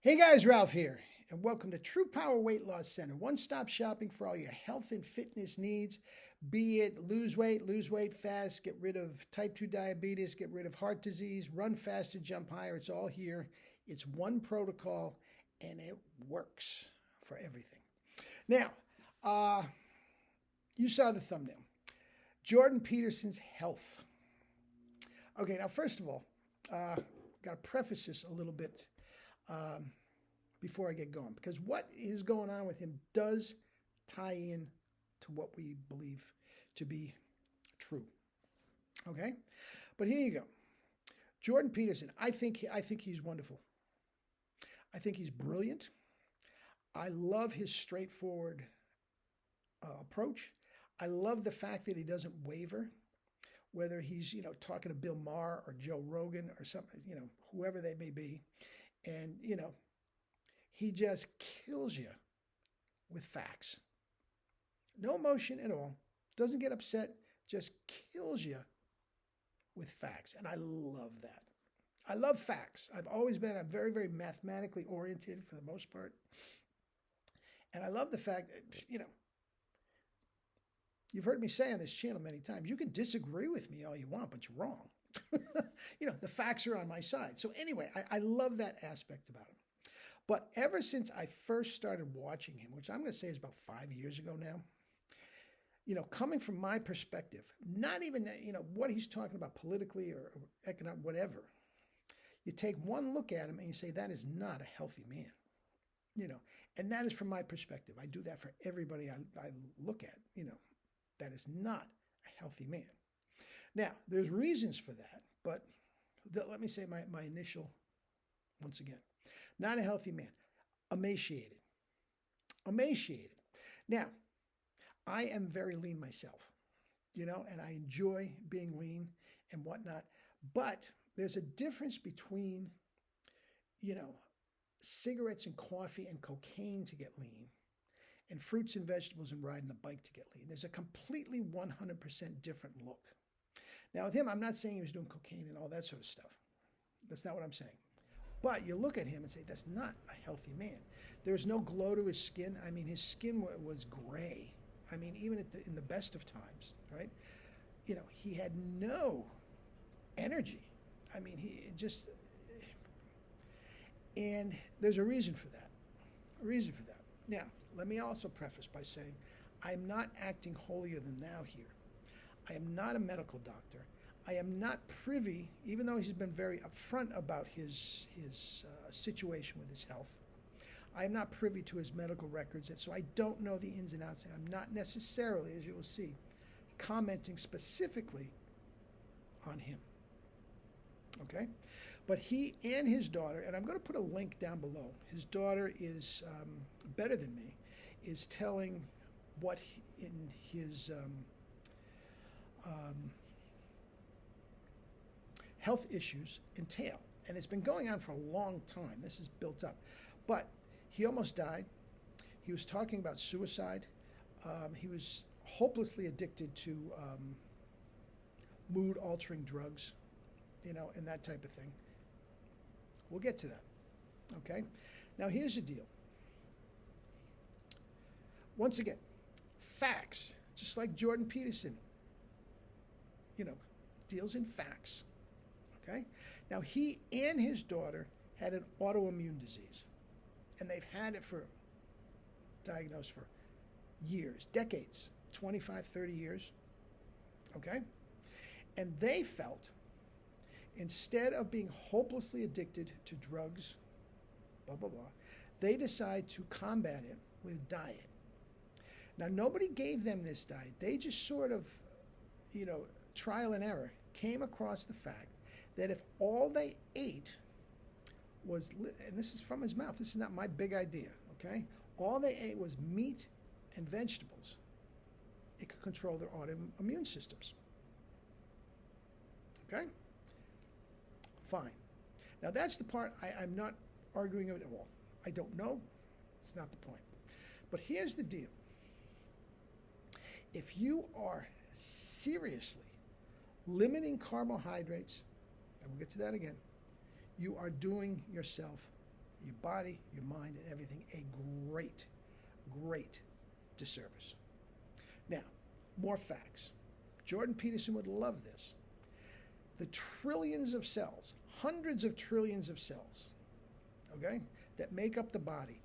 Hey guys, Ralph here, and welcome to True Power Weight Loss Center, one stop shopping for all your health and fitness needs, be it lose weight fast, get rid of type 2 diabetes, get rid of heart disease, run faster, jump higher. It's all here. It's one protocol, and it works for everything. Now, you saw the thumbnail Jordan Peterson's health. Okay, now, first of all, got to preface this a little bit. Before I get going, because what is going on with him does tie in to what we believe to be true. Okay, but here you go, Jordan Peterson. I think he's wonderful. I think he's brilliant. I love his straightforward approach. I love the fact that he doesn't waver, whether he's talking to Bill Maher or Joe Rogan or something, whoever they may be, and he just kills you with facts. No emotion at all. Doesn't get upset, just kills you with facts. And I love that. I love facts. I'm very, very mathematically oriented for the most part. And I love the fact that, you've heard me say on this channel many times, you can disagree with me all you want, but you're wrong. The facts are on my side. So anyway, I love that aspect about him. But ever since I first started watching him, which I'm going to say is about 5 years ago now, coming from my perspective, not even, what he's talking about politically or economic, whatever, you take one look at him and you say, that is not a healthy man, and that is from my perspective. I do that for everybody I look at, that is not a healthy man. Now, there's reasons for that, but let me say my initial, once again. Not a healthy man. Emaciated. Now, I am very lean myself, and I enjoy being lean and whatnot. But there's a difference between, cigarettes and coffee and cocaine to get lean, and fruits and vegetables and riding a bike to get lean. There's a completely 100% different look. Now, with him, I'm not saying he was doing cocaine and all that sort of stuff. That's not what I'm saying. But you look at him and say, that's not a healthy man. There's no glow to his skin. I mean, his skin was gray. I mean, even in the best of times, right? He had no energy. I mean, and there's a reason for that. Now, let me also preface by saying, I'm not acting holier than thou here. I am not a medical doctor. I am not privy, even though he's been very upfront about his situation with his health. I am not privy to his medical records, and so I don't know the ins and outs. I'm not necessarily, as you will see, commenting specifically on him. Okay? But he and his daughter, and I'm going to put a link down below. His daughter is better than me, is telling what in his health issues entail. And it's been going on for a long time. This is built up. But he almost died. He was talking about suicide. He was hopelessly addicted to mood-altering drugs, and that type of thing. We'll get to that, okay? Now, here's the deal. Once again, facts, just like Jordan Peterson, deals in facts. Okay? Now, he and his daughter had an autoimmune disease, and they've had it diagnosed for years, decades, 25, 30 years. Okay? And they felt, instead of being hopelessly addicted to drugs, blah, blah, blah, they decided to combat it with diet. Now, nobody gave them this diet. They just sort of, trial and error, came across the fact that if all they ate was, and this is from his mouth, this is not my big idea, okay? All they ate was meat and vegetables, it could control their autoimmune systems. Okay? Fine. Now that's the part I'm not arguing at all. I don't know. It's not the point. But here's the deal. If you are seriously limiting carbohydrates, and we'll get to that again, you are doing yourself your body, your mind, and everything a great, great disservice. Now, more facts. Jordan Peterson would love this. The trillions of cells, hundreds of trillions of cells, okay, that make up the body,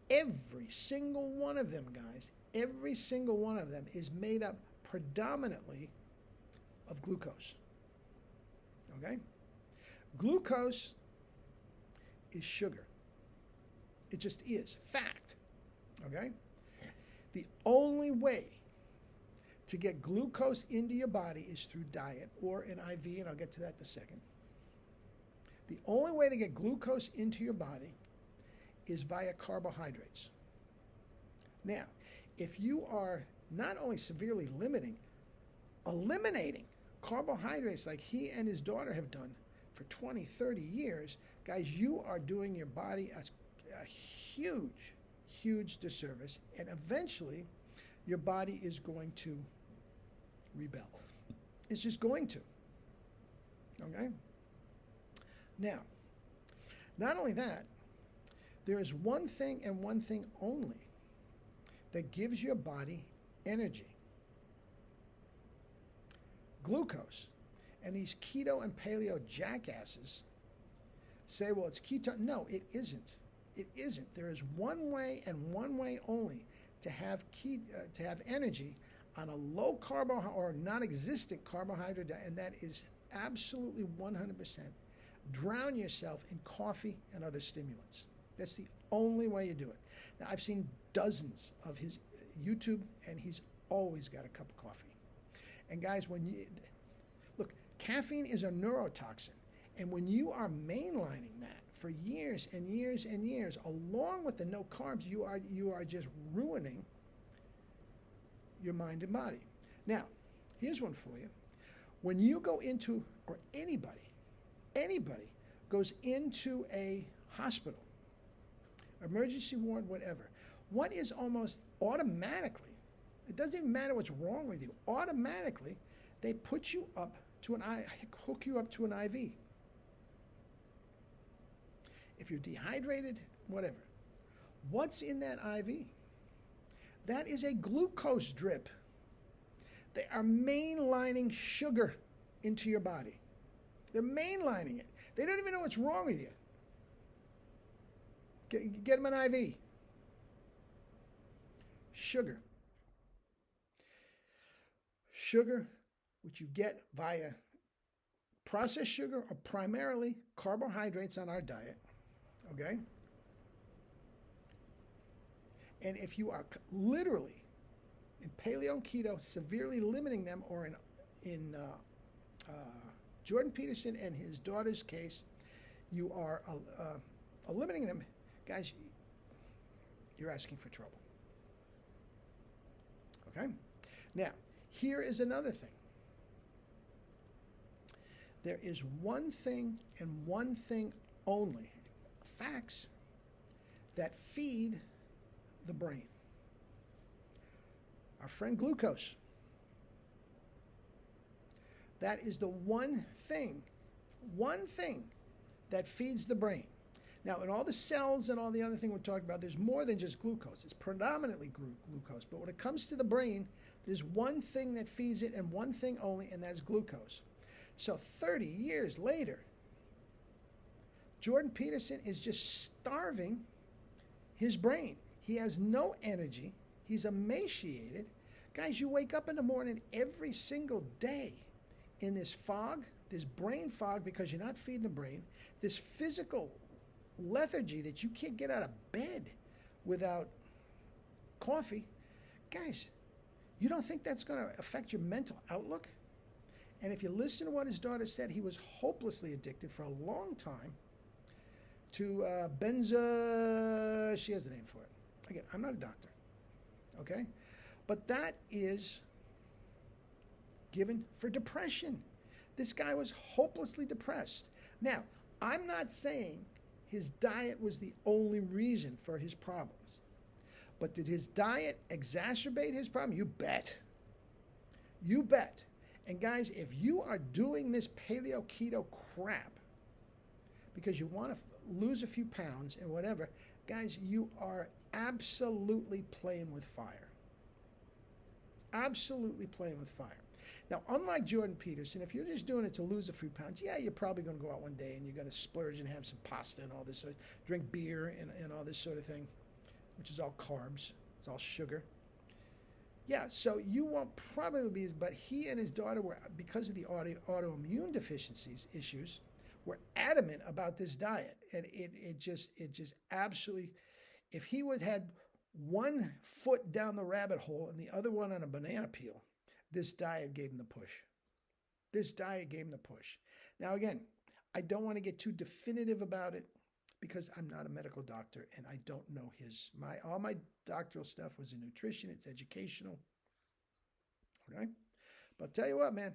every single one of them, guys, every single one of them is made up predominantly of glucose. Okay? Glucose is sugar. It just is. Fact. Okay? The only way to get glucose into your body is through diet or an IV, and I'll get to that in a second. The only way to get glucose into your body is via carbohydrates. Now, if you are not only severely eliminating carbohydrates like he and his daughter have done for 20, 30 years, guys, you are doing your body a huge, huge disservice, and eventually your body is going to rebel. It's just going to. Okay? Now, not only that, there is one thing and one thing only that gives your body energy. Glucose. And these keto and paleo jackasses say, well, it's ketone. No, it isn't. It isn't. There is one way and one way only to have energy on a low carb or non-existent carbohydrate diet, and that is absolutely 100% drown yourself in coffee and other stimulants. That's the only way you do it. Now, I've seen dozens of his YouTube, and he's always got a cup of coffee. And guys, look, caffeine is a neurotoxin, and when you are mainlining that for years and years and years, along with the no carbs, you are just ruining your mind and body. Now, here's one for you. When you go into, or anybody goes into a hospital, emergency ward, whatever, what is almost automatically, it doesn't even matter what's wrong with you, automatically they put you up to hook you up to an IV. If you're dehydrated, whatever. What's in that IV? That is a glucose drip. They are mainlining sugar into your body. They're mainlining it. They don't even know what's wrong with you. Get them an IV. Sugar. Sugar, which you get via processed sugar or primarily carbohydrates on our diet. Okay? And if you are literally in paleo and keto, severely limiting them, or in Jordan Peterson and his daughter's case, you are eliminating them, guys, you're asking for trouble. Okay? Now, here is another thing. There is one thing and one thing only, facts, that feed the brain. Our friend glucose. That is the one thing that feeds the brain. Now, in all the cells and all the other thing we're talking about, there's more than just glucose. It's predominantly glucose. But when it comes to the brain, there's one thing that feeds it and one thing only, and that's glucose. So 30 years later, Jordan Peterson is just starving his brain. He has no energy. He's emaciated. Guys, you wake up in the morning every single day in this fog, this brain fog, because you're not feeding the brain, this physical lethargy that you can't get out of bed without coffee. Guys, you don't think that's going to affect your mental outlook? And if you listen to what his daughter said, he was hopelessly addicted for a long time to she has a name for it. Again, I'm not a doctor, okay? But that is given for depression. This guy was hopelessly depressed. Now, I'm not saying his diet was the only reason for his problems. But did his diet exacerbate his problem? You bet. You bet. And guys, if you are doing this paleo keto crap because you want to lose a few pounds and whatever, guys, you are absolutely playing with fire. Absolutely playing with fire. Now, unlike Jordan Peterson, if you're just doing it to lose a few pounds, yeah, you're probably going to go out one day and you're going to splurge and have some pasta and all this, drink beer and all this sort of thing, which is all carbs. It's all sugar. Yeah, so you won't probably be, but he and his daughter were, because of the autoimmune deficiencies issues, were adamant about this diet. And it just absolutely, if he would had one foot down the rabbit hole and the other one on a banana peel, this diet gave him the push. This diet gave him the push. Now, again, I don't want to get too definitive about it because I'm not a medical doctor and I don't know all my doctoral stuff was in nutrition. It's educational. Okay? But I'll tell you what, man,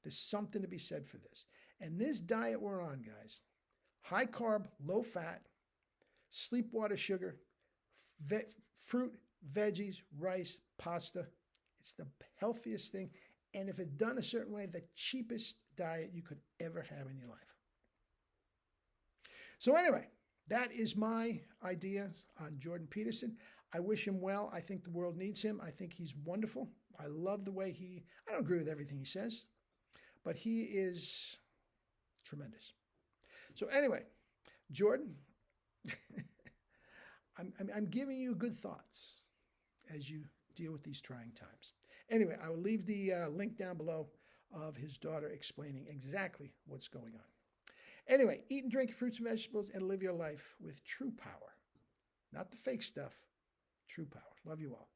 there's something to be said for this. And this diet we're on, guys, high carb, low fat, sleep, water, sugar, fruit, veggies, rice, pasta. It's the healthiest thing. And if it's done a certain way, the cheapest diet you could ever have in your life. So anyway, that is my ideas on Jordan Peterson. I wish him well. I think the world needs him. I think he's wonderful. I love the way I don't agree with everything he says, but he is tremendous. So anyway, Jordan, I'm giving you good thoughts as you deal with these trying times. Anyway, I will leave the link down below of his daughter explaining exactly what's going on. Anyway, eat and drink fruits and vegetables and live your life with true power. Not the fake stuff, true power. Love you all.